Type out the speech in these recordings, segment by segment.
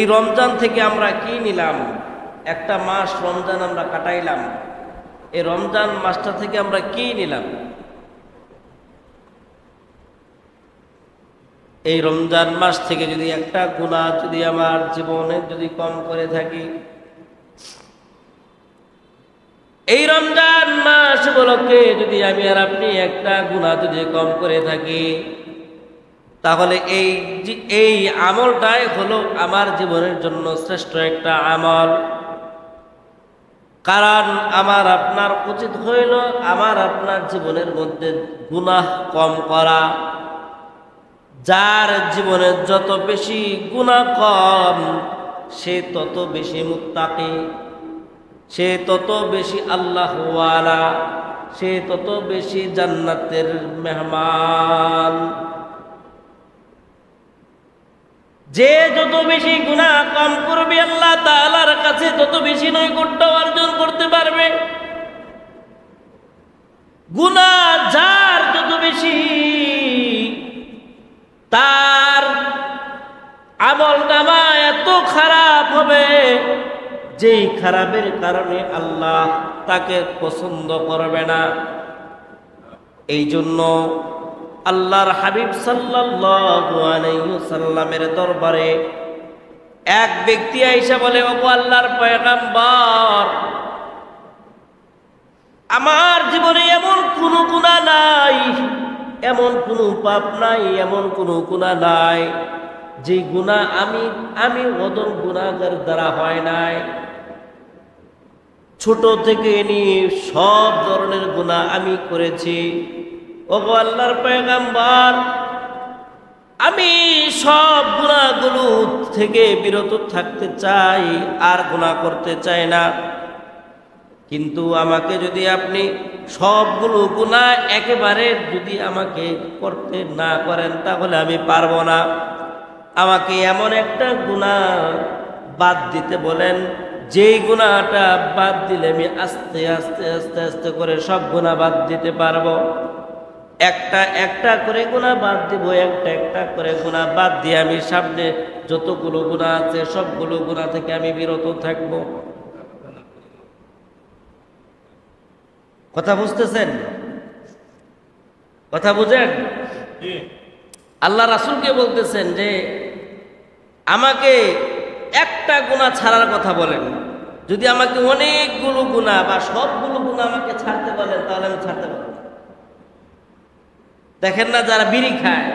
এই রমজান থেকে আমরা কি নিলাম? একটা মাস রমজান আমরা কাটাইলাম, এই রমজান মাসটা থেকে আমরা কি নিলাম? এই রমজান মাস থেকে যদি একটা গুনাহ যদি আমার জীবনে যদি কম করে থাকি, এই রমজান মাস উপলক্ষে যদি আমি আর আপনি একটা গুনাহ যদি কম করে থাকি, তাহলে এই আমলটাই হলো আমার জীবনের জন্য শ্রেষ্ঠ একটা আমল। কারণ আমার আপনার উচিত হইল আমার আপনার জীবনের মধ্যে গুনাহ কম করা। যার জীবনে যত বেশি গুনাহ কম, সে তত বেশি মুত্তাকি, সে তত বেশি আল্লাহওয়ালা, সে তত বেশি জান্নাতের মেহমান। যে যত বেশি গুনাহ কম করবে আল্লাহ তাআলার কাছে তত বেশি নৈকট্য অর্জন করতে পারবে। গুনাহ যার যত বেশি, তার আমলনামা এত খারাপ হবে, যেই খারাপের কারণে আল্লাহ তাকে পছন্দ করবে না। এই জন্য আল্লাহর হাবিব সাল্লাল্লাহু আলাইহি ওয়াসাল্লামের দরবারে এক ব্যক্তি আইসা বলে, ওগো আল্লাহর পয়গম্বর, আমার জীবনে এমন কোনো গুনাহ নাই, এমন কোনো পাপ নাই, এমন কোনো গুনাহ নাই যে গুনাহ আমি ওদর গুনাহগার দ্বারা হয় নাই। ছোট থেকে নিয়ে সব ধরনের গুনাহ আমি করেছি। ওগো আল্লাহর পয়গম্বর, আমি সব গুনাহগুলো থেকে বিরত থাকতে চাই, আর গুনাহ করতে চাই না। কিন্তু আমাকে যদি আপনি সবগুলো গুনাহ একেবারে যদি আমাকে করতে না করেন, তাহলে আমি পারবো না। আমাকে এমন একটা গুনাহ বাদ দিতে বলেন, যেই গুনাহটা বাদ দিলে আমি আস্তে আস্তে আস্তে আস্তে করে সব গুনাহ বাদ দিতে পারবো। একটা একটা করে গুনাহ বাদ দিব, একটা একটা করে গুনাহ বাদ দিয়ে আমি সামনে যতগুলো গুনাহ আছে সবগুলো গুনাহ থেকে আমি বিরত থাকব। কথা বুঝতেছেন? কথা বুঝেন? আল্লাহ রাসূলকে বলতেছেন যে আমাকে একটা গুনাহ ছাড়ার কথা বলেন। যদি আমাকে অনেকগুলো গুনাহ বা সবগুলো গুনাহ আমাকে ছাড়তে বলেন, তাহলে আমি ছাড়তে পারবো। দেখেন না, যারা বিড়ি খায়,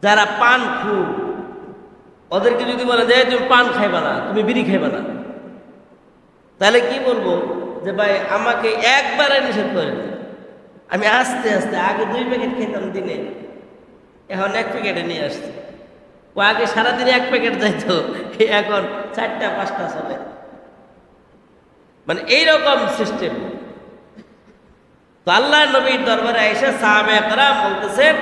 যারা পান খুব, ওদেরকে যদি বলে যে তুমি পান খাইবা না, তুমি বিড়ি খাইবা না, তাহলে কি বলবো? যে ভাই আমাকে একবারে নিষেধ করে দেন। আমি আস্তে আস্তে, আগে 2 প্যাকেট খেতাম দিনে, এখন 1 প্যাকেটে নিয়ে আসছি। ও আগে সারাদিনে 1 প্যাকেট যাইতো, এখন 4টা 5টা চলে। মানে এইরকম সিস্টেম। তো আল্লাহ নবীর দরবারে আয়েশা সাহাবায়ে কেরাম বলতেছেন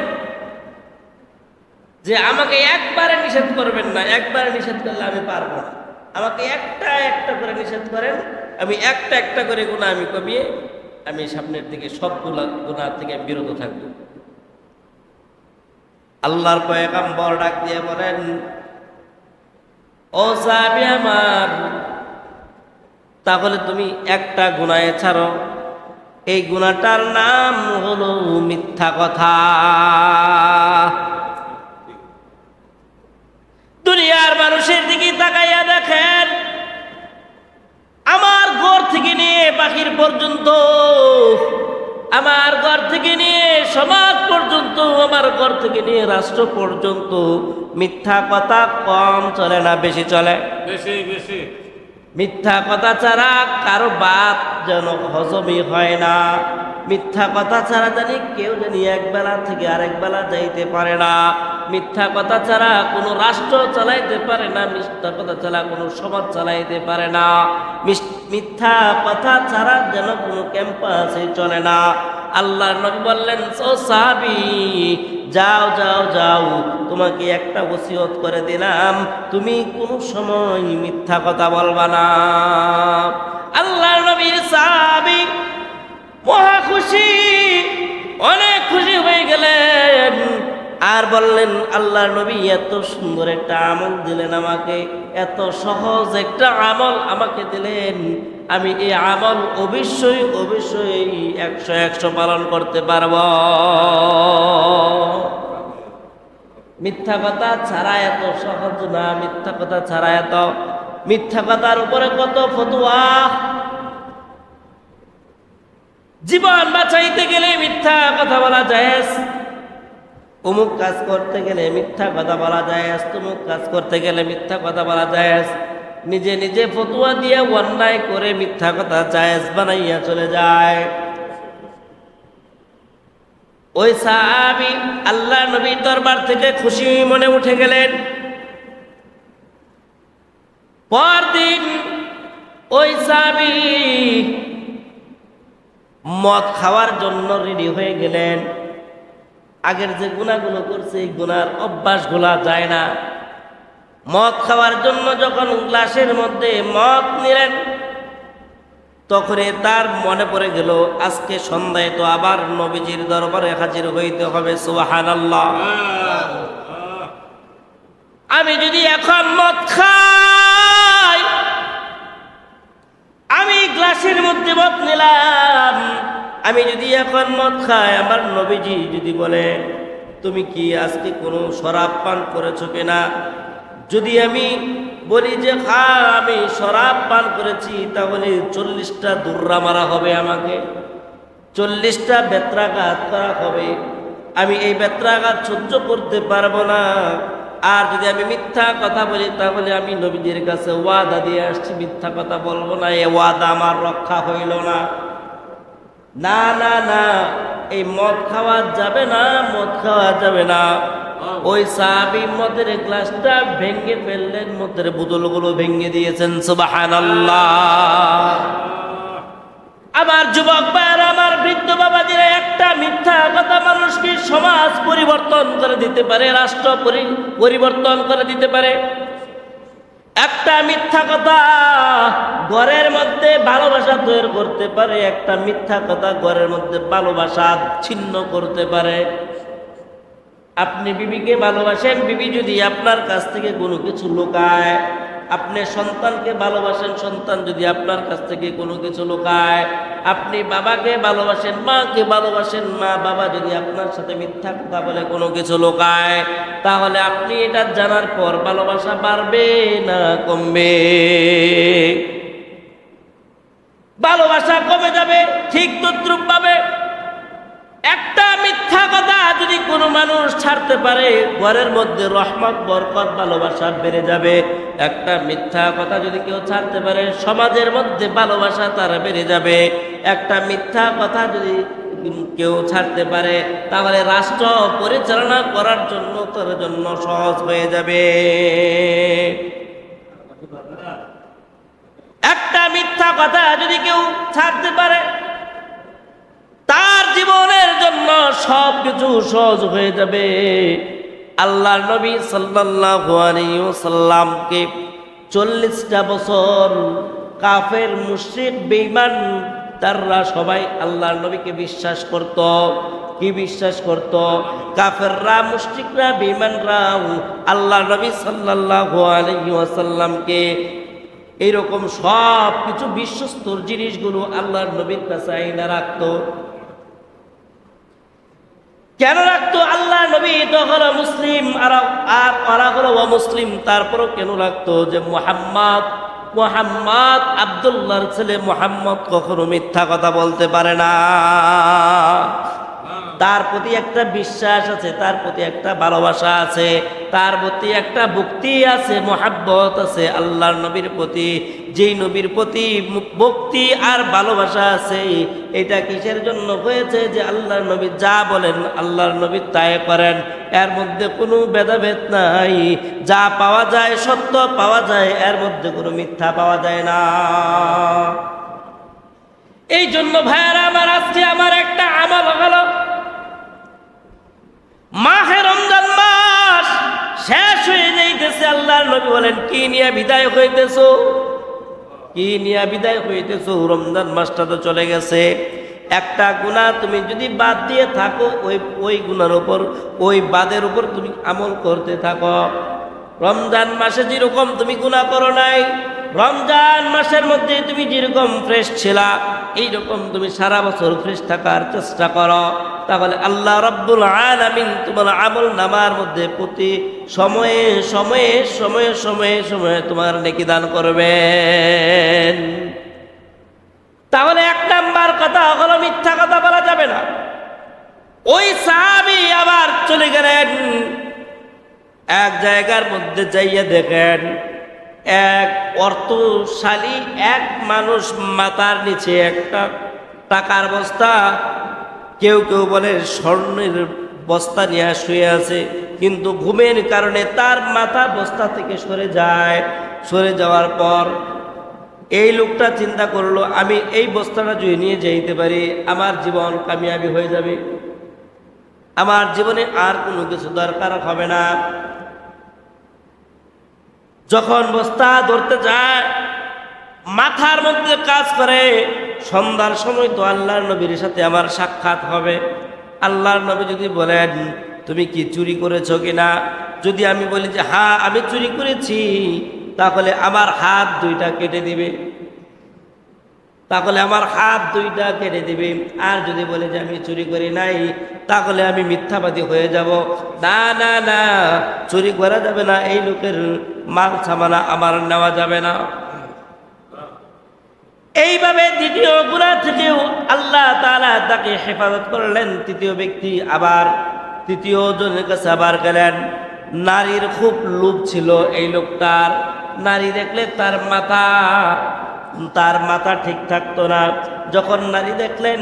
যে আমাকে একবারে নিষেধ করবেন না, একবারে নিষেধ করলে আমি পারবো না। আমাকে একটা একটা করে নিষেধ করেন, আমি একটা একটা করে গুনাহ আমি কমিয়ে আমি সামনের দিকে সবগুলো গুনাহ থেকে বিরত থাকবো। আল্লাহর পয়গম্বর ডাক দিয়ে বলেন, ও সাহাবী আমার, তাহলে তুমি একটা গুনাহ ছাড়ো। এই গুনাহটার নাম হলো মিথ্যা কথা। দুনিয়ার মানুষের দিকে তাকাইয়া দেখেন, আমার ঘর থেকে নিয়ে বাহির পর্যন্ত, আমার ঘর থেকে নিয়ে সমাজ পর্যন্ত, আমার ঘর থেকে নিয়ে রাষ্ট্র পর্যন্ত মিথ্যা কথা কম চলে না বেশি চলে? বেশি বেশি। মিথ্যা কথা ছাড়া কারো বাত যেন হজমই হয় না। মিথ্যা কথা ছাড়া জানি কেউ জানি এক বেলা থেকে আরেক বেলা যাইতে পারে না। মিথ্যা কথা ছাড়া কোনো রাষ্ট্র চালাইতে পারে না। মিথ্যা কথা ছাড়া কোনো সমাজ চালাইতে পারে না। মিথ্যা কথা ছাড়া যেন কোনো ক্যাম্পাসে চলে না। আল্লাহর নবী বললেন, ও সাহাবী, যাও যাও যাও, তোমাকে একটা ওসিয়ত করে দিলাম, তুমি কোনো সময় মিথ্যা কথা বলবা না। আল্লাহর নবীর সাহাবী মহা খুশি, অনেক খুশি হয়ে গেলেন। আর বললেন আল্লাহর নবী এত সুন্দর একটা আমল দিলেন আমাকে, এত সহজ একটা আমল আমাকে দিলেন, আমি এই আমল অবশ্যই অবশ্যই 100 পালন করতে পারব। মিথ্যা কথা ছাড়া এত সহজ না, মিথ্যা কথা ছাড়া এত, মিথ্যা কথার উপরে কত ফতোয়া। জীবন বাঁচাইতে গেলে মিথ্যা কথা বলা জায়েজ, অমুক কাজ করতে গেলে মিথ্যা কথা বলা জায়েজ, তমুক কাজ করতে গেলে মিথ্যা কথা বলা জায়েজ। নিজে নিজে ফতোয়া দিয়ে অন্যায় করে মিথ্যা কথা জায়েজ বানাইয়া চলে যায়। ওই সাহাবী আল্লাহ নবীর দরবার থেকে খুশি মনে উঠে গেলেন। পরদিন ওই সাহাবী মদ খাওয়ার জন্য রেডি হয়ে গেলেন। আগের যে গুনাহগুলো করছে এই গুনার অভ্যাসগুলা যায় না। মদ খাওয়ার জন্য যখন গ্লাসের মধ্যে মদ নিলেন, তখন তার মনে পড়ে গেল আজকে সন্ধ্যায় তো আবার নবীজির দরবারে হাজির হইতে হবে। সুবহানাল্লাহ। আমি যদি এখন মদ খাই, আমি গ্লাসের মধ্যে মদ নিলাম, আমি যদি এখন মদ খাই, আমার নবীজি যদি বলে তুমি কি আজকে কোনো শরাব পান করেছো কিনা, যদি আমি বলি যে আমি শরাব পান করেছি, তাহলে 40টা দুর্রা মারা হবে, আমাকে 40টা বেত্রাঘাত করা হবে। আমি এই বেত্রাঘাত সহ্য করতে পারবো না। আর যদি আমি মিথ্যা কথা বলি, তাহলে আমি নবীজির কাছে ওয়াদা দিয়ে আসছি মিথ্যা কথা বলবো না, এই ওয়াদা আমার রক্ষা হইল না। না না না, এই মদ খাওয়া যাবে না, মদ খাওয়া যাবে না। ওই সাহাবী মদের গ্লাসটা ভেঙে ফেললেন, মদের বোতলগুলো ভেঙে দিয়েছেন। সুবহানাল্লাহ। আমার যুবক ভাইরা, আমার বৃদ্ধ বাবাজিরা, একটা মিথ্যা কথা মানুষকে সমাজ পরিবর্তন করে দিতে পারে, রাষ্ট্র পরিবর্তন করে দিতে পারে। একটা মিথ্যা কথা ঘরের মধ্যে ভালোবাসা তৈরি করতে পারে, একটা মিথ্যা কথা ঘরের মধ্যে ভালোবাসা ছিন্ন করতে পারে। আপনি বিবিকে ভালোবাসেন, বিবি যদি আপনার কাছ থেকে কোনো কিছু লুকায়, আপনি সন্তানকে ভালোবাসেন, সন্তান যদি আপনার কাছ থেকে কোনো কিছু লুকায়, আপনি বাবাকে ভালোবাসেন, মাকে ভালোবাসেন, মা বাবা যদি আপনার সাথে মিথ্যা কথা বলে কোনো কিছু লুকায়, তাহলে আপনি এটা জানার পর ভালোবাসা বাড়বে না কমবে? ভালোবাসা কমে যাবে। ঠিক তদ্রুপ ভাবে একটা মিথ্যা কথা যদি কোনো মানুষ ছাড়তে পারে, ঘরের মধ্যে রহমত, বরকত, ভালোবাসা বেড়ে যাবে। একটা মিথ্যা কথা যদি কেউ ছাড়তে পারে, সমাজের মধ্যে ভালোবাসা তার বেড়ে যাবে। একটা মিথ্যা কথা যদি কেউ ছাড়তে পারে, তাহলে রাষ্ট্র পরিচালনা করার জন্য তার জন্য সহজ হয়ে যাবে। একটা মিথ্যা কথা যদি কেউ ছাড়তে পারে, তার জীবনের জন্য সবকিছু সহজ হয়ে যাবে। আল্লাহর নবী সাল্লাল্লাহু আলাইহি ওয়াসাল্লামকে 40টা বছর কাফের, মুশরিক, বেঈমান তারা সবাই আল্লাহর নবীকে বিশ্বাস করত। কি বিশ্বাস করত? কাফেররা, মুশরিকরা, বেঈমানরা আল্লাহর নবী সাল্লাল্লাহু আলাইহি ওয়াসাল্লামকে এইরকম সব কিছু বিশ্বস্তর জিনিসগুলো আল্লাহর নবীর কাছে আইনা রাখতো। কেন রাখতো? আল্লাহ নবী তো হলো মুসলিম, আর ওরা হলো অমুসলিম, তারপরও কেন রাখতো? যে মুহাম্মদ আব্দুল্লাহর ছেলে মুহাম্মদ কখনো মিথ্যা কথা বলতে পারে না। তার প্রতি একটা বিশ্বাস আছে, তার প্রতি একটা ভালোবাসা আছে, তার প্রতি একটা ভক্তি আছে, মুহাব্বত আছে আল্লাহর নবীর প্রতি। যেই নবীর প্রতি ভক্তি আর ভালোবাসা আছে, এটা কিসের জন্য হয়েছে? যে আল্লাহর নবী যা বলেন আল্লাহর নবী তাই করেন, এর মধ্যে কোনো ভেদাভেদ নাই। যা পাওয়া যায় সত্য পাওয়া যায়, এর মধ্যে কোনো মিথ্যা পাওয়া যায় না। এই জন্য ভাইয়ারা আমার, আজকে আমার একটা আমল হলো, মাহে রমজান মাস শেষ হয়ে যাইতেছে। আল্লাহর নবী বলেন, কি নিয়ে বিদায় হইতেছো? কি নিয়ে বিদায় হইতেছো? রমজান মাসটা তো চলে গেছে। একটা গুনাহ তুমি যদি বাদ দিয়ে থাকো, ওই গুনার উপর, ওই বাদের উপর তুমি আমল করতে থাকো। রমজান মাসে যেরকম তুমি গুনাহ করো নাই, রমজান মাসের মধ্যে তুমি যেরকম ফ্রেশ ছিলা, এইরকম তুমি সারা বছর ফ্রেশ থাকার চেষ্টা করো, তাহলে আল্লাহ রাব্বুল আলামিন তোমার আমল নামার মধ্যে প্রতি সময়ে সময়ে সময়ে সময়ে সময়ে তোমার নেকি দান করবেন। তাহলে এক নাম্বার কথা হলো মিথ্যা কথা বলা যাবে না। ওই সাহাবী আবার চলে গেলেন এক জায়গার মধ্যে, যাইয়া দেখেন এক অর্থশালী এক মানুষ মাথার নিচে একটা টাকার বস্তা, কেউ কেউ বলে স্বর্ণের বস্তা নিয়ে শুয়ে আছে, কিন্তু ঘুমের কারণে তার মাথা বস্তা থেকে সরে যায়। সরে যাওয়ার পর এই লোকটা চিন্তা করলো, আমি এই বস্তাটা যদি নিয়ে যাইতে পারি আমার জীবন কামিয়াবি হয়ে যাবে, আমার জীবনে আর কোনো কিছু দরকার হবে না। যখন বস্তা ধরতে যায়, মাথার মধ্যে কাজ করে সন্ধ্যার সময় তো আল্লাহর নবীর সাথে আমার সাক্ষাৎ হবে। আল্লাহর নবী যদি বলেন তুমি কি চুরি করেছো কিনা, যদি আমি বলি যে হ্যাঁ আমি চুরি করেছি, তাহলে আমার হাত দুইটা কেটে দিবে, তাহলে আমার হাত দুইটা কেটে দিবে। আর যদি বলে যে আমি চুরি করি নাই, তাহলে আমি মিথ্যাবাদী হয়ে যাব। না না না, চুরি করা যাবে না, এই লোকের মাল সামানা আমার নেওয়া যাবে না। এইভাবে দ্বিতীয় গুনাহ থেকেও আল্লাহ তাআলা তাকে হেফাজত করলেন। তৃতীয় ব্যক্তি আবার তৃতীয় জনের কাছে আবার গেলেন। নারীর খুব লোভ ছিল এই লোকটার, নারী দেখলে তার মাথা ঠিক থাকতো না। যখন নারী দেখলেন,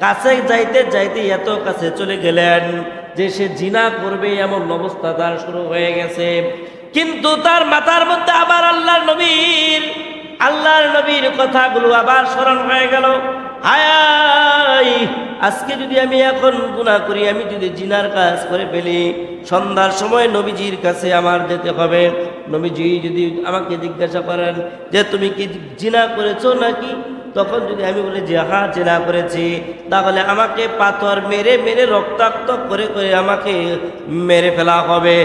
কাছে যাইতে যাইতে এত কাছে চলে গেলেন যে সে জিনা করবে এমন অবস্থা তার শুরু হয়ে গেছে। কিন্তু তার মাথার মধ্যে আবার আল্লাহর নবীর কথাগুলো আবার স্মরণ হয়ে গেল। হায়, আজকে যদি আমি এখন গুনাহ করি, আমি যদি জিনার কাজ করে ফেলি, সন্ধ্যার সময় নবীজির কাছে আমার যেতে হবে। নবীজি যদি আমাকে জিজ্ঞাসা করেন যে তুমি কি জিনা করেছো নাকি, তখন যদি আমি বলি যে হ্যাঁ জিনা করেছি, তাহলে আমাকে পাথর মেরে মেরে রক্তাক্ত করে করে আমাকে মেরে ফেলা হবে।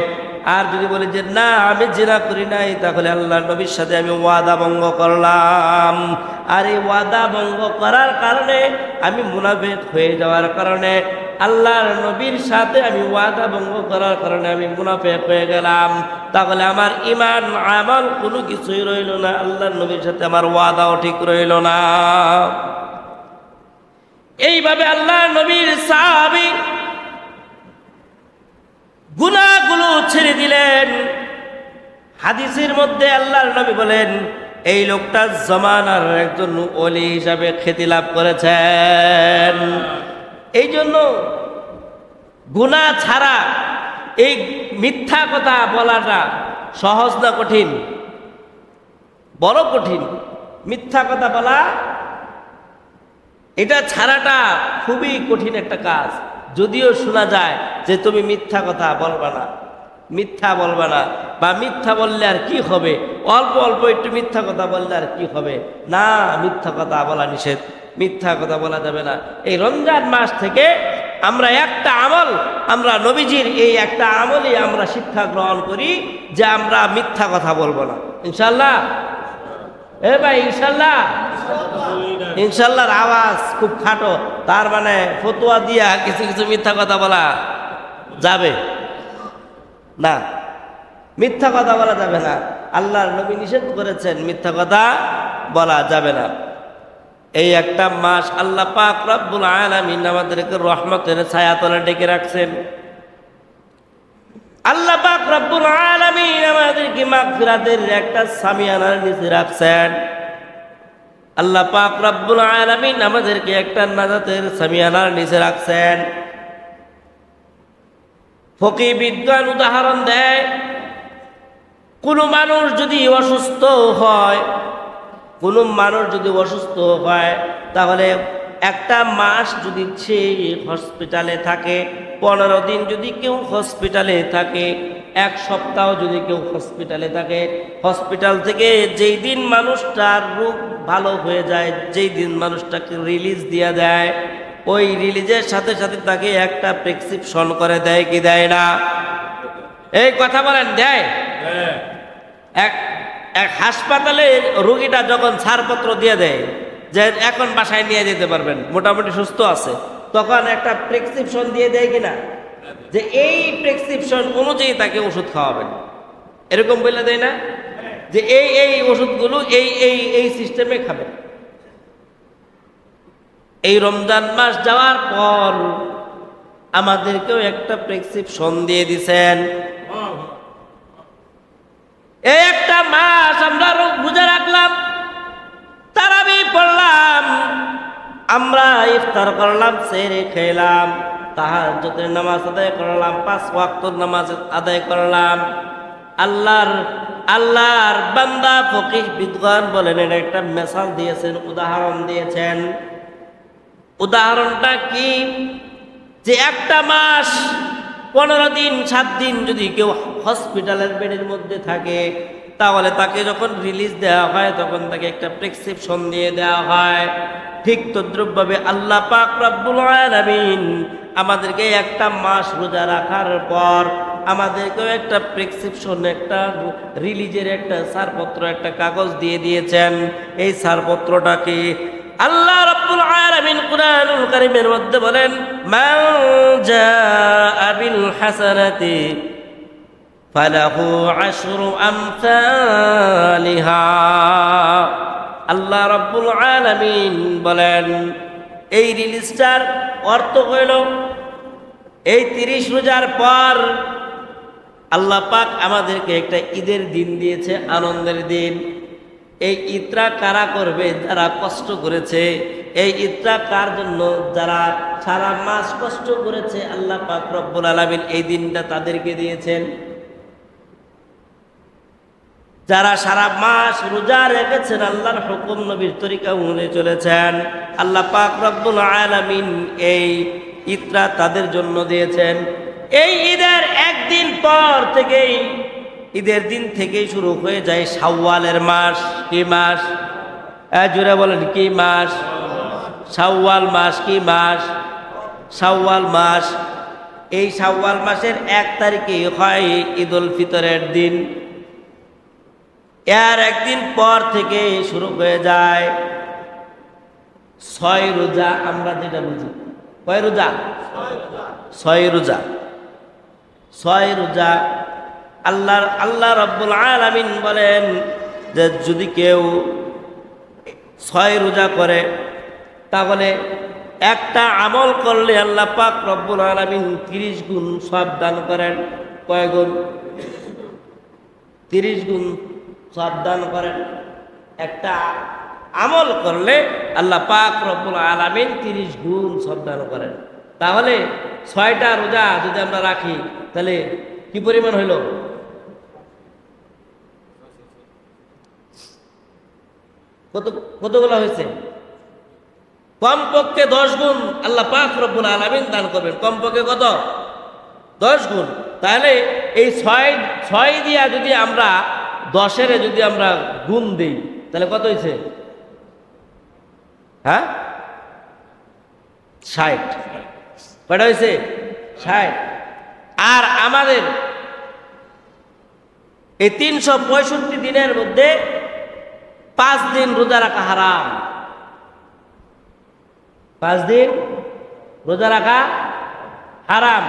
আর যদি বলি যে না আমি জিনা করি নাই, তাহলে আল্লাহর নবীর সাথে আমি ওয়াদা ভঙ্গ করলাম। আর এই ওয়াদা ভঙ্গ করার কারণে, আমি মুনাফিক হয়ে যাওয়ার কারণে, আল্লাহর নবীর সাথে আমি ওয়াদা ভঙ্গ করার কারণে আমি মুনাফিক হয়ে গেলাম। তাহলে আমার ঈমান আমল কোনো কিছুই রইল না, আল্লাহর নবীর সাথে আমার ওয়াদাও ঠিক রইল না। এইভাবে আল্লাহর নবীর সাহাবী গুনাহগুলো ছেড়ে দিলেন। হাদিসের মধ্যে আল্লাহর নবী বলেন এই লোকটা জমানার একজন ওলি হিসাবে খ্যাতি লাভ করেছেন। এই জন্য গুনাহ ছাড়া এই মিথ্যা কথা বলাটা সহজ না কঠিন? বড় কঠিন। মিথ্যা কথা বলা, এটা ছাড়াটা খুবই কঠিন একটা কাজ। যদিও শোনা যায় যে তুমি মিথ্যা কথা বলবা না, মিথ্যা বলবা না, বা মিথ্যা বললে আর কি হবে, অল্প অল্প একটু মিথ্যা কথা বললে আর কি হবে। না, মিথ্যা কথা বলা নিষেধ, মিথ্যা কথা বলা যাবে না। এই রমজান মাস থেকে আমরা একটা আমল, আমরা নবীজির এই একটা আমলই আমরা শিক্ষা গ্রহণ করি যে আমরা মিথ্যা কথা বলবো না, ইনশাল্লাহ। এ ভাই ইনশাল্লাহ, ইনশাল্লাহর আওয়াজ খুব খাটো, তার মানে ফতোয়া দিয়া কিছু কিছু মিথ্যা কথা বলা যাবে না, মিথ্যা কথা বলা যাবে না। আল্লাহর নবী নিষেধ করেছেন মিথ্যা কথা বলা যাবে না। এই একটা মাস আল্লাহ পাক রব্বুল আলামিন আমাদেরকে রহমতের ছায়াতলে ডেকে রাখছেন। আল্লাহ পাক রব্বুল আলামিন আমাদেরকে মাগফিরাতের একটা সামিয়ানার নিচে রাখছেন। আল্লাহ পাক রব্বুল আলামিন আমাদেরকে একটা নাজাতের সামিয়ানার নিচে রাখছেন। ফকি বিজ্ঞান উদাহরণ দেয়, কোনো মানুষ যদি অসুস্থ হয়, কোনো মানুষ যদি অসুস্থ হয়, তাহলে একটা মাস যদি সে হসপিটালে থাকে, 15 দিন যদি কেউ হসপিটালে থাকে, 1 সপ্তাহ যদি কেউ হসপিটালে থাকে, হসপিটাল থেকে যেই দিন মানুষটার রোগ ভালো হয়ে যায়, যেই দিন মানুষটাকে রিলিজ দিয়ে দেয়, ওই রিলিজের সাথে সাথে তাকে একটা প্রেসক্রিপশন করে দেয় কি দেয় না? এই কথা বলেন, দেয়? এক এক হাসপাতালে রোগীটা যখন ছাড়পত্র দিয়ে দেয় যে এখন বাসায় নিয়ে যেতে পারবেন, মোটামুটি সুস্থ আছে, তখন একটা প্রেসক্রিপশন দিয়ে দেয় কিনা যে এই প্রেসক্রিপশন অনুযায়ী তাকে ওষুধ খাওয়াবেন, এরকম বলে দেয় না? যে এই এই ওষুধগুলো এই এই এই সিস্টেমে খাবেন। এই রমজান মাস যাওয়ার পর আমাদেরকেও একটা প্রেসক্রিপশন দিয়ে দিছেন। এই একটা মাস আমরা রোজা রাখলাম, তারাবি পড়লাম, আমরা ইফতার করলাম, সেহরি খেলাম, তাহাজ্জুদের নামাজ আদায় করলাম, 5 ওয়াক্তের নামাজ আদায় করলাম। আল্লাহর বান্দা ফকিহ বিদ্বান বলেন এটা একটা মেসাল দিয়েছেন, উদাহরণ দিয়েছেন। উদাহরণটা কি? যে একটা মাস 15 দিন 7 দিন যদি কেউ হসপিটালের বেডের মধ্যে থাকে, তাহলে তাকে যখন রিলিজ দেওয়া হয় তখন তাকে একটা প্রেসক্রিপশন দিয়ে দেওয়া হয়। ঠিক তদ্রুপভাবে আল্লাহ পাক রব্বুল আলামিন আমাদেরকে একটা মাস রোজা রাখার পর আমাদেরকেও একটা প্রেসক্রিপশন, একটা রিলিজের একটা ছাড়পত্র, একটা কাগজ দিয়ে দিয়েছেন। এই ছাড়পত্রটাকে আল্লাহ রাব্বুল আলামিন কুরআনুল কারীমের মধ্যে বলেন, মান জাআ বিল হাসানাতি ফালাহু আশরু আমসালিহা। আল্লাহ রাব্বুল আলামিন বলেন এই রিলিজটার অর্থ হইল এই 30 রোজার পর আল্লাহ পাক আমাদেরকে একটা ঈদের দিন দিয়েছে, আনন্দের দিন। এই ঈদটা কারা করবে? যারা কষ্ট করেছে। এই ঈদটা কার জন্য? যারা সারা মাস কষ্ট করেছে, আল্লাহ পাক রব্বুল আলামিন এই দিনটা তাদেরকে দিয়েছেন। যারা সারা মাস রোজা রেখেছেন, আল্লাহর হুকুম নবীর তরিকা মেনে চলেছেন, আল্লাহ পাক রব্বুল আলামিন এই ঈদটা তাদের জন্য দিয়েছেন। এই ঈদের একদিন পর থেকেই, ঈদের দিন থেকেই শুরু হয়ে যায় শাওয়ালের মাস। কি মাস? জোরে বলেন, কি মাস? শাওয়াল মাস। কি মাস? শাওয়াল মাস। এই শাওয়াল মাসের 1 তারিখে হয় ঈদুল ফিতরের দিন। এর একদিন পর থেকে শুরু হয়ে যায় 6 রোজা। আমরা যেটা বুঝি, কয় রোজা? 6 রোজা। 6 রোজা। আল্লাহ রাব্বুল আলামিন বলেন যে যদি কেউ 6 রোজা করে তাহলে একটা আমল করলে আল্লাহ পাক রব্বুল আলামিন 30 গুণ সওয়াব দান করেন। কয় গুণ? 30 গুণ সওয়াব দান করেন। একটা আমল করলে আল্লাহ পাক রব্বুল আলামিন 30 গুণ সওয়াব দান করেন। তাহলে 6টা রোজা যদি আমরা রাখি তাহলে কি পরিমাণ হইল? কতগুলো হয়েছে? কমপক্ষে 10 গুণ আল্লাহ পাক রব্বুল আলামিন দান করবেন। কমপক্ষে কত? 10 গুণ। তাহলে এই 6 দিয়া যদি আমরা 10-এর যদি আমরা গুণ দিই তাহলে কত হয়েছে? হ্যাঁ, 60। কয়টা হয়েছে? 60। আর আমাদের এই 365 দিনের মধ্যে 5 দিন রোজা রাখা হারাম। 5 দিন রোজা রাখা হারাম।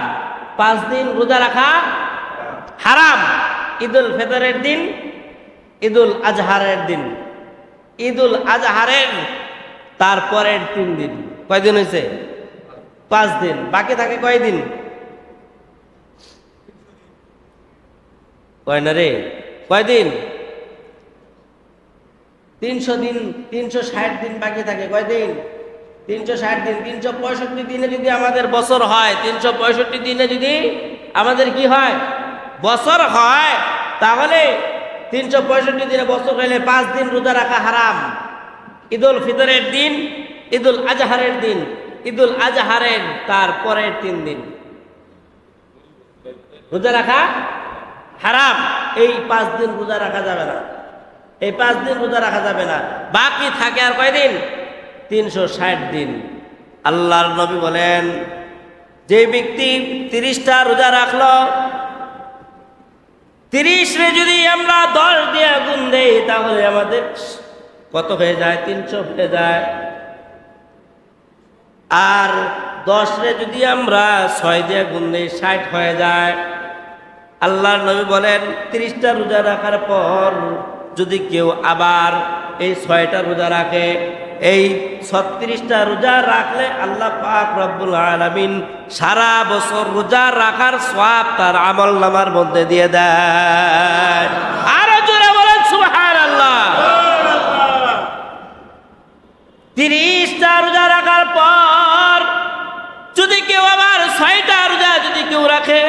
5 দিন রোজা রাখা হারাম। ঈদুল ফিতরের দিন, ঈদুল আজহারের দিন। ঈদুল আজহারের তারপরের 3 দিন। কয়দিন হয়েছে? 5 দিন। বাকি থাকে কয়দিন? কয় না রে, কয়দিন? 300 দিন, 360 দিন বাকি থাকে। কয়দিন? 360 দিন। 365 দিনে যদি আমাদের বছর হয়, 365 দিনে যদি আমাদের কি হয়? বছর হয়, তাহলে 365 দিনে বছর হইলে 5 দিন রোজা রাখা হারাম। ঈদুল ফিতরের দিন, ঈদুল আজহারের দিন, ঈদুল আজহারের তারপরের 3 দিন রোজা রাখা হারাম। এই 5 দিন রোজা রাখা যাবে না। এই 5 দিন রোজা রাখা যাবে না। বাকি থাকে আর কয়দিন? 360 দিন। আল্লাহর নবী বলেন, যে ব্যক্তি 30টা রোজা রাখলো, 30 রে যদি আমরা 10 দিয়ে গুণ দেই তাহলে আমাদের কত হয়ে যায়? 300 হয়ে যায়। আর 10 রে যদি আমরা 6 দিয়ে গুণ দেই 60 হয়ে যায়। আল্লাহর নবী বলেন, 30টা রোজা রাখার পর যদি কেউ আবার এই 6টা রোজা রাখে, এই 36টা রোজা রাখলে আল্লাহ পাক রব্বুল আলামিন সারা বছর রোজা রাখার সওয়াব তার আমলনামার মধ্যে দিয়ে দেয়। আরো জোরে বলেন সুবহানাল্লাহ। 30টা রোজা রাখার পর যদি কেউ আবার 6টা রোজা যদি কেউ রাখে,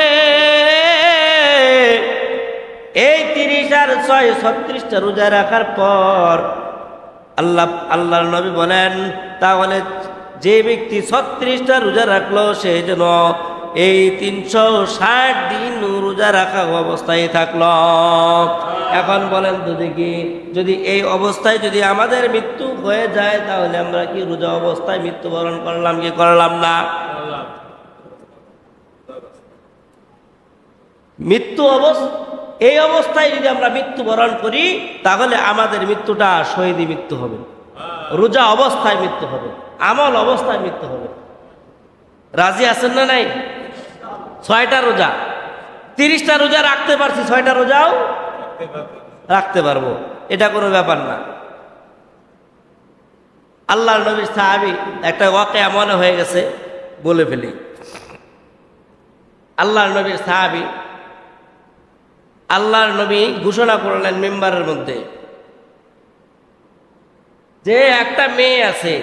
এই 30 আর 6 36টা রোজা রাখার পর আল্লাহর নবী বলেন, তাহলে যে ব্যক্তি 36টা রোজা রাখলো সে যেন এই 360 দিন রোজা রাখা অবস্থায় থাকলো। এখন বলেন তো দেখি, যদি এই অবস্থায় যদি আমাদের মৃত্যু হয়ে যায় তাহলে আমরা কি রোজা অবস্থায় মৃত্যুবরণ করলাম কি করলাম না? এই অবস্থায় যদি আমরা মৃত্যুবরণ করি তাহলে আমাদের মৃত্যুটা শহীদি মৃত্যু হবে, রোজা অবস্থায় মৃত্যু হবে, আমল অবস্থায় মৃত্যু হবে। রাজি আছেন না নাই? 6টা রোজা, 30টা রোজা রাখতে পারছি, 6টা রোজাও রাখতে পারবো, এটা কোনো ব্যাপার না। আল্লাহর নবীর সাহাবী একটা ওয়াকিয়া মনে হয়ে গেছে, বলে ফেলি। আল্লাহর নবীর সাহাবী, আল্লাহর নবী ঘোষণা করলেন মিম্বারের মধ্যে যে একটা মেয়ে আছে,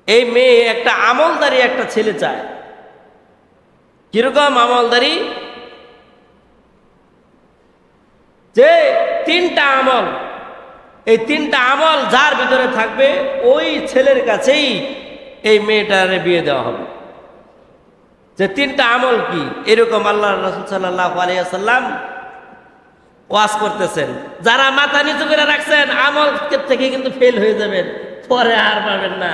এই মেয়ে একটা আমলদারি একটা ছেলে চায়। কিরকম আমলদারি? যে 3টা আমল, এই 3টা আমল যার ভিতরে থাকবে ওই ছেলের কাছেই এই মেয়েটারে বিয়ে দেওয়া হবে। যে 3টা আমল কি? এরকম আল্লাহ রাসূল সাল্লাল্লাহু আলাইহি ওয়াসাল্লাম ওয়াজ করতেছেন। যারা মাথা নিচু করে রাখছেন আমল থেকে কিন্তু ফেল হয়ে যাবেন, পরে আর পাবেন না।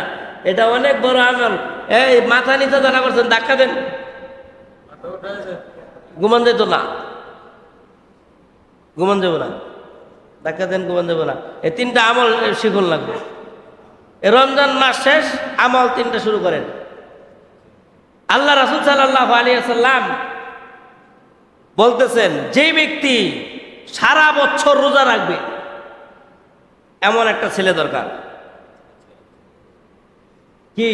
এটা অনেক বড় আমল। এই মাথা নিচু যারা করছেন ধাক্কা দেন, ঘুমান যেত না, ঘুমান যাবো না, ধাক্কা দেন, ঘুমান যাবো না। এই 3টা আমল শিখুন লাগবে। রমজান মাস শেষ, আমল 3টা শুরু করেন। আল্লাহ রাসূল সাল্লাল্লাহু আলাইহি ওয়াসাল্লাম বলতেছেন, যে ব্যক্তি সারা বছর রোজা রাখবে এমন একটা ছেলে দরকার। কি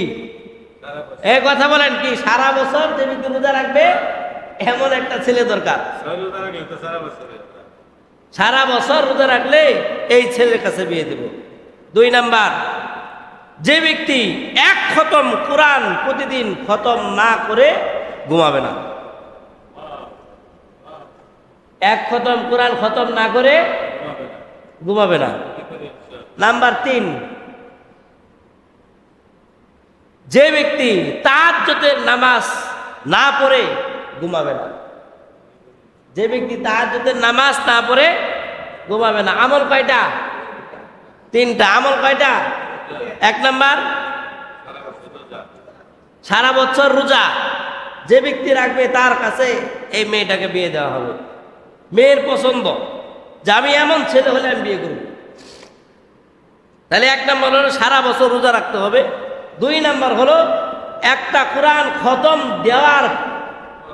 এই কথা বলেন? কি সারা বছর যে ব্যক্তি রোজা রাখবে এমন একটা ছেলে দরকার। সারা বছর রোজা রাখলে এই ছেলের কাছে বিয়ে দেব। 2 নাম্বার, যে ব্যক্তি 1 খতম কোরআন প্রতিদিন খতম না করে ঘুমাবে না। 1 খতম কোরআন খতম না করে ঘুমাবে না। নাম্বার 3, যে ব্যক্তি তাহাজ্জুদের নামাজ না পড়ে ঘুমাবে না। যে ব্যক্তি তাহাজ্জুদের নামাজ না পড়ে ঘুমাবে না। আমল কয়টা? 3টা। আমল কয়টা? 1 নাম্বার, সারা বছর রোজা যে ব্যক্তি রাখবে তার কাছে এই মেয়েটাকে বিয়ে দেওয়া হবে। মেয়ের পছন্দ যে আমি এমন ছেলে হলে আমি বিয়ে করব। তাহলে 1 নাম্বার হলো সারা বছর রোজা রাখতে হবে। 2 নাম্বার হলো একটা কোরআন খতম দেওয়ার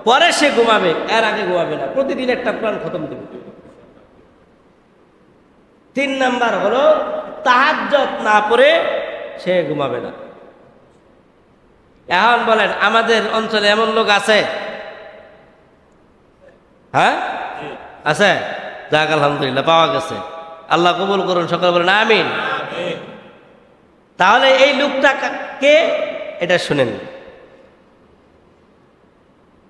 পরে সে ঘুমাবে, এর আগে ঘুমাবে না। প্রতিদিন একটা কোরআন খতম দেবে। 3 নাম্বার হলো তাহাজ্জুদ না পড়ে সে ঘুমাবে না। এখন বলেন, আমাদের অঞ্চলে এমন লোক আছে? হ্যাঁ আছে? যাক আলহামদুলিল্লাহ, পাওয়া গেছে। আল্লাহ কবুল করুন, সকলে বলেন আমিন। তাহলে এই লোকটা কে এটা শুনেন।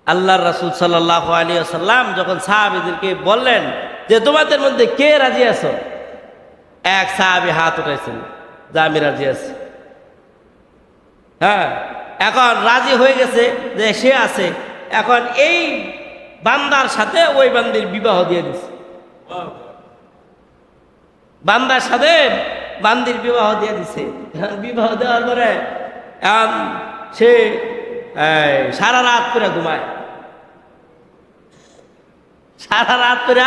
আল্লাহর রাসূল সাল্লাল্লাহু আলাইহি ওয়াসাল্লাম যখন সাহাবীদেরকে বললেন যে তোমাদের মধ্যে কে রাজি আছো, এক সাহাবী হাত উঠাইছেন যে আমি রাজি আছি। হ্যাঁ, এখন রাজি হয়ে গেছে যে সে আছে। এখন এই বান্দার সাথে ওই বান্দির বিবাহ দিয়ে দিছে। বান্দার সাথে বান্দির বিবাহ দিয়ে দিছে। বিবাহ দেওয়ার পরে সে সারা রাত করে ঘুমায়, সারা রাত করে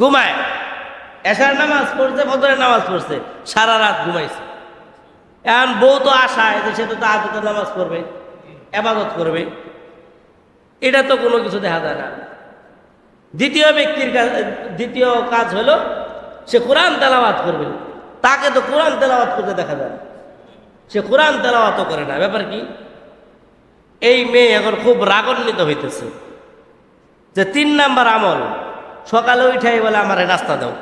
ঘুমায়, এশার নামাজ পড়ছে, ফজরের নামাজ পড়ছে, সারা রাত ঘুমাইছে। এখন বউ তো আশায় যে সে তো তাহাজ্জুদের নামাজ পড়বে, ইবাদত করবে, এটা তো কোনো কিছু দেখা যায় না। দ্বিতীয় কাজ হলো সে কোরআন তেলাওয়াত করবে, তাকে তো কোরআন তেলাওয়াত করতে দেখা যায়, সে কোরআন তেলাওয়াতও করে না। ব্যাপার কি? এই মেয়ে এখন খুব রাগান্বিত হইতেছে যে 3 নাম্বার আমল, সকালে উঠাই বলে আমারে নাস্তা দাও,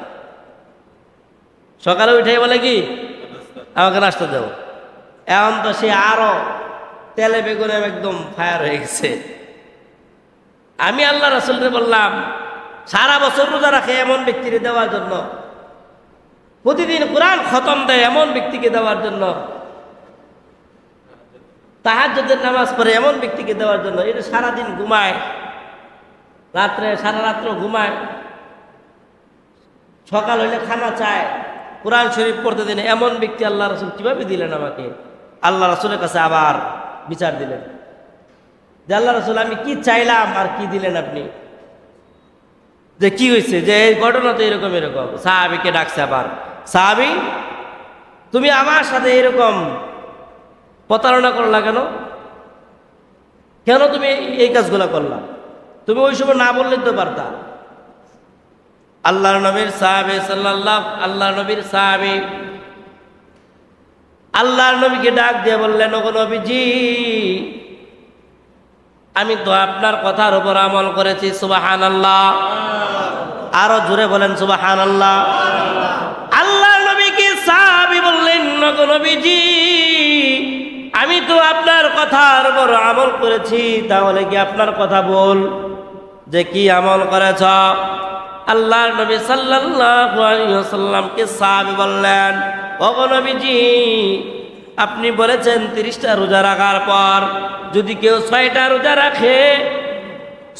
সকালে উঠাই বলে কি আমাকে নাস্তা দাও। এখন তো সে আরো তেলে বেগুনে একদম ফায়ার হয়ে গেছে। আমি আল্লাহ রাসূলকে বললাম সারা বছর রোজা রাখে এমন ব্যক্তিকে দেওয়ার জন্য, প্রতিদিন কোরআন খতম দেয় এমন ব্যক্তিকে দেওয়ার জন্য, তাহাজ্জুদের নামাজ পড়ে এমন ব্যক্তিকে দেওয়ার জন্য। এটা সারাদিন ঘুমায়, রাত্রে সারা রাত্র ঘুমায়, সকাল হইলে খানা চায়, কোরআন শরীফ পড়তে দিন, এমন ব্যক্তি আল্লাহ রাসূল কিভাবে দিলেন আমাকে? আল্লাহ রাসূলের কাছে আবার বিচার দিলেন যে আল্লাহ রাসূল আমি কি চাইলাম আর কি দিলেন আপনি? যে কি হয়েছে, যে এই ঘটনা তো এরকম এরকম। সাহাবীকে ডাকছে আবার, সাহাবী তুমি আমার সাথে এরকম প্রতারণা করলা কেন? কেন তুমি এই কাজগুলো করলা? তুমি ওই সময় না বললেই তো পারতা। আল্লাহর নবীর সাহাবী আল্লাহর নবীর সাহাবী আল্লাহর নবীকে ডাক দিয়ে বললেন, ওগো নবীজি আমি তো আপনার কথার উপর আমল করেছি, সুবহানাল্লাহ। আরো জোরে বলেন সুবহানাল্লাহ। আল্লাহর নবীকে সাহাবী বললেন, ওগো নবীজি আমি তো আপনার কথার উপর আমল করেছি, তাহলে কি আপনার কথা বল যে কি আমল করেছ? আল্লাহর নবী সাল্লাল্লাহু আলাইহি ওয়াসাল্লামকে সাহাবী বললেন, ওগো নবীজি আপনি বলেছেন 30টা রোজা রাখার পর যদি কেউ 6টা রোজা রাখে,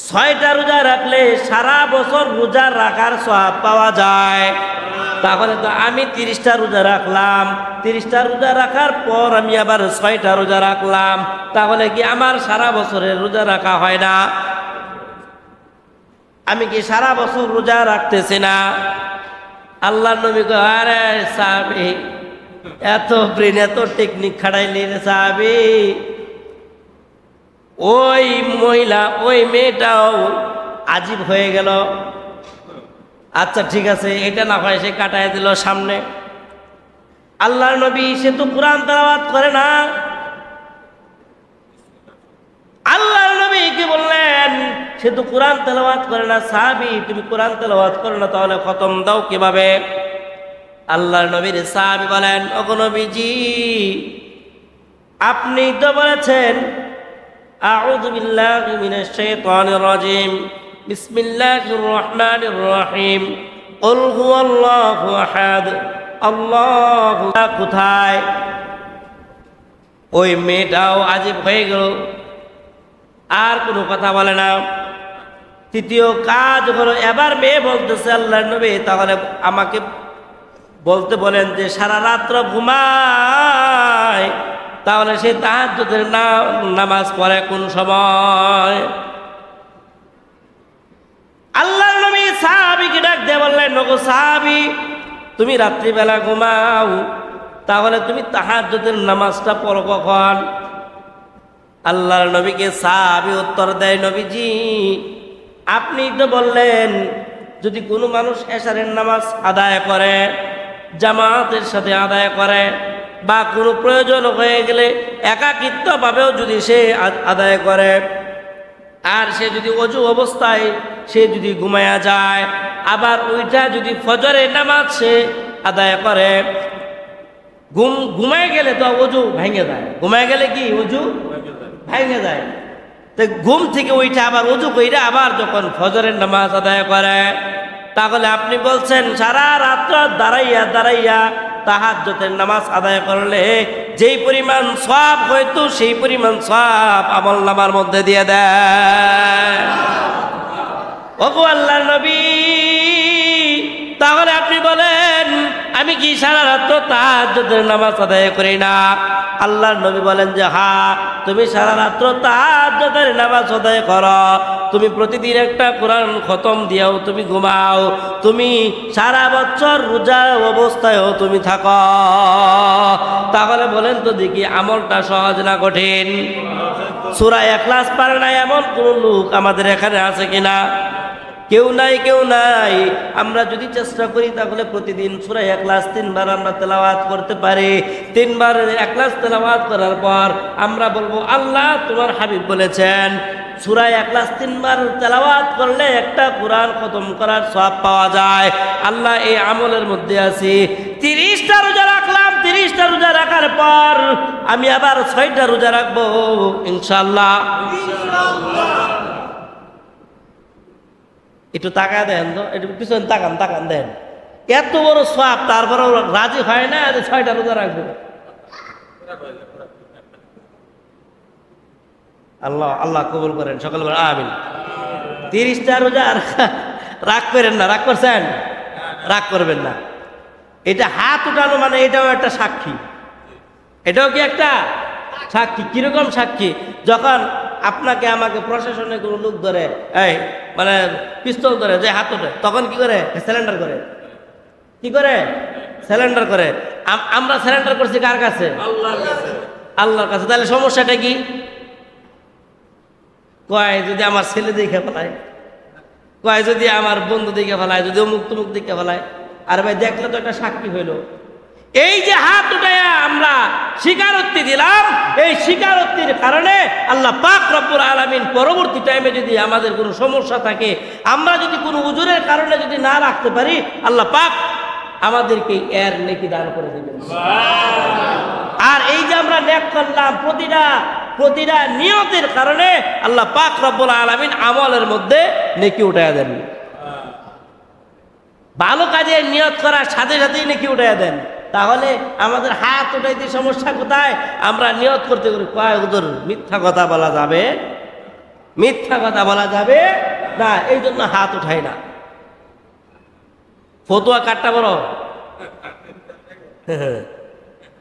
6টা রোজা রাখলে সারা বছর রোজা রাখার সওয়াব পাওয়া যায়। তাহলে তো আমি 30টা রোজা রাখলাম, 30টা রোজা রাখার পর আমি আবার 6টা রোজা রাখলাম, তাহলে কি আমার সারা বছরের রোজা রাখা হয় না? আমি কি সারা বছর রোজা রাখতেছি না? আল্লাহর নবী কয়, আরে সাহাবী এত ব্রেন এত টেকনিক খাটাইলি রে সাহাবী। ওই মহিলা ওই মেয়েটাও আজীব হয়ে গেল। আচ্ছা ঠিক আছে, এটা না হয় সে কাটায় দিল সামনে। আল্লাহর নবী সে তো কোরআন তেলাওয়াত করে না। আল্লাহর নবী কি বললেন, সে তো কোরআন তেলাওয়াত করে না। সাহাবী তুমি কোরআন তেলাওয়াত করো না, তাহলে খতম দাও কিভাবে? আল্লাহর নবীর সাহাবী বলেন, ওগো নবীজি আপনি তো বলেছেন আউযু বিল্লাহি মিনাশ শাইতানির রাজিম বিসমিল্লাহির রহমানির রহিম কুল হুয়াল্লাহু আহাদ আল্লাহু। কোথায়? ওই মেয়েটাও আজীব হয়ে গেল, আর কোনো কথা বলে না। তৃতীয় কাজ হলো এবার মেয়ে বলতেছে, আল্লাহর নবী তাহলে আমাকে বলতে বলেন যে সারা রাত্র ঘুমায়, তাহলে সে তাহাজ্জুদের নামাজ পড়ে কোন সময়? আল্লাহর নবী সাহাবীকে ডাক দিয়ে বললেন, ওগো সাহাবী তুমি রাত্রিবেলা ঘুমাও, তাহলে তুমি তাহাজ্জুদের নামাজটা পড়ো কখন? আল্লাহর নবীকে সাহাবী উত্তর দেয়, নবীজি আপনি তো বললেন যদি কোনো মানুষ এশারের নামাজ আদায় করে, জামাতের সাথে আদায় করে, বা কোনো প্রয়োজন হয়ে গেলে একাকিত্বভাবেও যদি সে আদায় করে, আর সে যদি অজু অবস্থায় সে যদি ঘুমায়া যায়, আবার ওইটা যদি ফজরের নামাজ সে আদায় করে, ঘুমায় গেলে তো অজু ভেঙে যায়। ঘুমায় গেলে কি অজু ভেঙে যায়। তো ঘুম থেকে ওইটা আবার অজু কইরা আবার যখন ফজরের নামাজ আদায় করে, তাহলে আপনি বলছেন সারা রাত্র দাঁড়াইয়া দাঁড়াইয়া তাহাজ্জুদের নামাজ আদায় করলে যেই পরিমাণ সওয়াব হয়তো সেই পরিমাণ সওয়াব আমলনামার মধ্যে দিয়ে দেয়। ওগো আল্লাহর নবী তাহলে আপনি বলেন আমি কি সারা রাত্র তাহাজ্জুদের নামাজ আদায় করি না? আল্লাহর নবী বলেন যে হ্যাঁ, তুমি সারা রাত্র তাহাজ্জুদের নামাজ আদায় করো, তুমি প্রতিদিন একটা কোরআন খতম দিয়াও তুমি ঘুমাও, তুমি সারা বছর রোজা অবস্থায়ও তুমি থাকো, তাহলে বলেন তো দেখি আমলটা সহজ না কঠিন? সূরা ইখলাস পারে না এমন কোন লোক আমাদের এখানে আছে কিনা? কেউ নাই, কেউ নাই। আমরা যদি চেষ্টা করি তাহলে প্রতিদিন সূরা ইখলাস 3 বার আমরা তেলাওয়াত করতে পারি। 3 বার ইখলাস তেলাওয়াত করার পর আমরা বলবো আল্লাহ তোমার হাবিব বলেছেন সূরা ইখলাস 3 বার তেলাওয়াত করলে একটা কোরআন খতম করার সওয়াব পাওয়া যায়। আল্লাহ এই আমলের মধ্যে আছি। 30টা রোজা রাখলাম, 30টা রোজা রাখার পর আমি আবার 6টা রোজা রাখবো ইনশাআল্লাহ। একটু তাকা দেন তো, একটু পিছনে তাকান তাকান দেন, এত বড় সওয়াব তারপরেও রাজি হয় না 6টা রোজা রাখবে। আল্লাহ আল্লাহ কবুল করেন, সকলে বলেন আমিন। 30টা রোজা রাগ করেন না, রাগ করছেন? রাগ করবেন না। এটা হাত উঠানো মানে এটাও একটা সাক্ষী, এটাও কি একটা সাক্ষী? কিরকম সাক্ষী? যখন আপনাকে আমাকে প্রশাসনে কোনো লোক ধরে, এই মানে পিস্তল ধরে, যে হাত ওঠে, তখন কি করে? স্যালেন্ডার করে। কি করে? স্যালেন্ডার করে। আমরা স্যালেন্ডার করছি কার কাছে? আল্লাহর কাছে। তাহলে সমস্যাটা কি? কয় যদি আমার ছেলে দেখে ফেলায়, কয় যদি আমার বন্ধু দেখে ফেলায়, যদি অমুক তমুক দেখে ফেলায়। আর ভাই দেখলে তো একটা সাক্ষী হইল। এই যে হাত উঠাইয়া আমরা স্বীকারোক্তি দিলাম, এই স্বীকারোক্তির কারণে আল্লাহ পাক রব্বুল আলামিন পরবর্তী টাইমে যদি আমাদের কোনো সমস্যা থাকে, আমরা যদি কোনো উজুরের কারণে যদি না রাখতে পারি, আল্লাহ পাক আমাদেরকে এর নেকি দান করে দেবেন। আর এই যে আমরা নেক করলাম, প্রতিটা নিয়তের কারণে আল্লাহ পাক রব্বুল আলামিন আমলের মধ্যে নেকি উঠাইয়া দেন। ভালো কাজে নিয়ত করার সাথে সাথেই নেকি উঠাইয়া দেন। তাহলে আমাদের হাত উঠাইতে সমস্যা কোথায়? আমরা নিয়ত করতে করি কয় হুজুর মিথ্যা কথা বলা যাবে, মিথ্যা কথা বলা যাবে না, এই জন্য হাত উঠাই না। ফতুয়া কাটটা বড়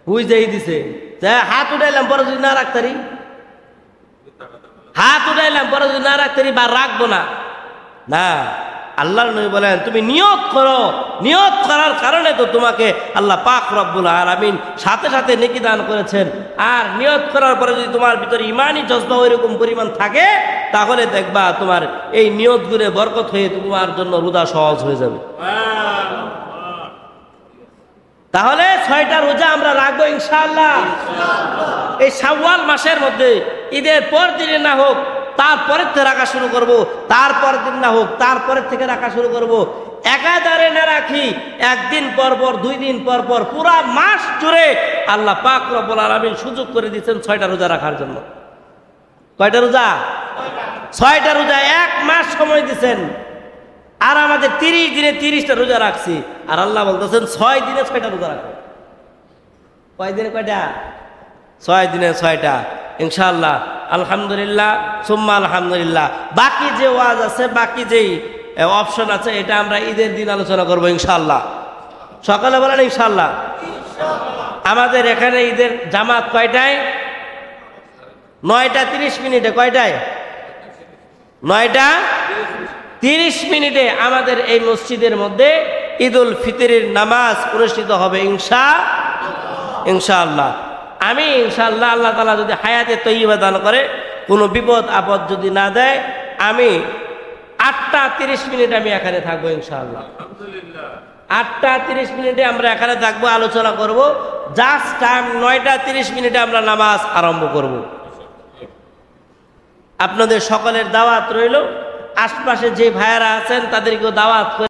বুঝতেই দিছে, হাত উঠাইলাম পরে যদি না রাখতারি, হাত উঠাইলাম পরে যদি না রাখতারি বা রাখবো না। না, আল্লাহর নবী বলেন তুমি নিয়ত করো, নিয়ত করার কারণে তো তোমাকে আল্লাহ পাক রব্বুল আলামিন সাথে সাথে নেকি দান করেছেন। আর নিয়ত করার পরে যদি তোমার ভিতরে ইমানি জজবা ওইরকম পরিমাণ থাকে, তাহলে দেখবা তোমার এই নিয়ত গুলো বরকত হয়ে তোমার জন্য রোজা সহজ হয়ে যাবে। তাহলে 6টা রোজা আমরা রাখবো ইনশাআল্লাহ। এই শাওয়াল মাসের মধ্যে ঈদের পর দিনে না হোক তারপরের থেকে রাখা শুরু করব, তারপরের দিন না হোক তারপরের থেকে রাখা শুরু করব। একাধারে না রাখি, একদিন পর পর, 2 দিন পর পর, পুরা মাস জুড়ে আল্লাহ পাক রব্বুল আলামিন সুযোগ করে দিয়েছেন 6টা রোজা রাখার জন্য। কয়টা রোজা? 6টা রোজা, 1 মাস সময় দিয়েছেন। আর আমাদের 30 দিনে 30টা রোজা রাখছি, আর আল্লাহ বলতেছেন 6 দিনে 6টা রোজা রাখো। কয় দিনে কয়টা? 6 দিনে 6টা ইনশাআল্লাহ। আলহামদুলিল্লাহ সুম্মা আলহামদুলিল্লাহ। বাকি যে ওয়াজ আছে, বাকি যেই অপশন আছে, এটা আমরা ঈদের দিন আলোচনা করবো ইনশাআল্লাহ। সকালে বলেন ইনশাআল্লাহ। আমাদের এখানে ঈদের জামাত কয়টায়? 9টা 30 মিনিটে। কয়টায়? 9টা 30 মিনিটে আমাদের এই মসজিদের মধ্যে ঈদুল ফিতরের নামাজ অনুষ্ঠিত হবে ইনশাআল্লাহ। আমি ইনশাআল্লাহ আল্লাহ তাআলা যদি হায়াতে তৈয়বা দান করে, কোনো বিপদ আপদ যদি না দেয়, আমি 8টা 30 মিনিট আমি এখানে থাকবো ইনশাআল্লাহ। 8টা 30 মিনিটে আমরা এখানে থাকবো, আলোচনা করব। জাস্ট টাইম 9টা 30 মিনিটে আমরা নামাজ আরম্ভ করব। আপনাদের সকলের দাওয়াত রইল। আশপাশে যে ভাইয়েরা আছেন তাদেরকেও দাওয়াত